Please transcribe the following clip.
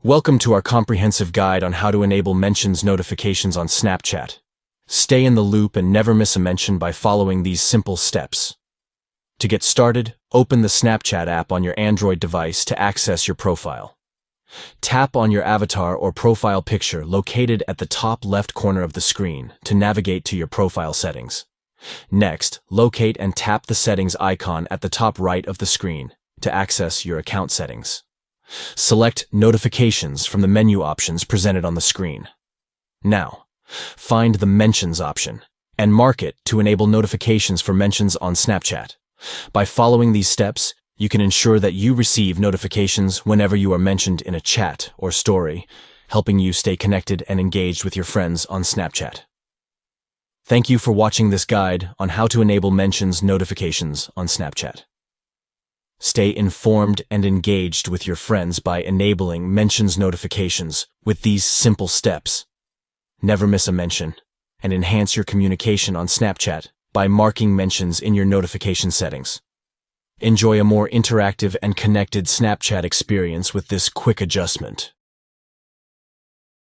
Welcome to our comprehensive guide on how to enable mentions notifications on Snapchat. Stay in the loop and never miss a mention by following these simple steps. To get started, open the Snapchat app on your Android device to access your profile. Tap on your avatar or profile picture located at the top left corner of the screen to navigate to your profile settings. Next, locate and tap the settings icon at the top right of the screen to access your account settings. Select Notifications from the menu options presented on the screen. Now, find the Mentions option and mark it to enable notifications for mentions on Snapchat. By following these steps, you can ensure that you receive notifications whenever you are mentioned in a chat or story, helping you stay connected and engaged with your friends on Snapchat. Thank you for watching this guide on how to enable mentions notifications on Snapchat. Stay informed and engaged with your friends by enabling mentions notifications with these simple steps. Never miss a mention, and enhance your communication on Snapchat by marking mentions in your notification settings. Enjoy a more interactive and connected Snapchat experience with this quick adjustment.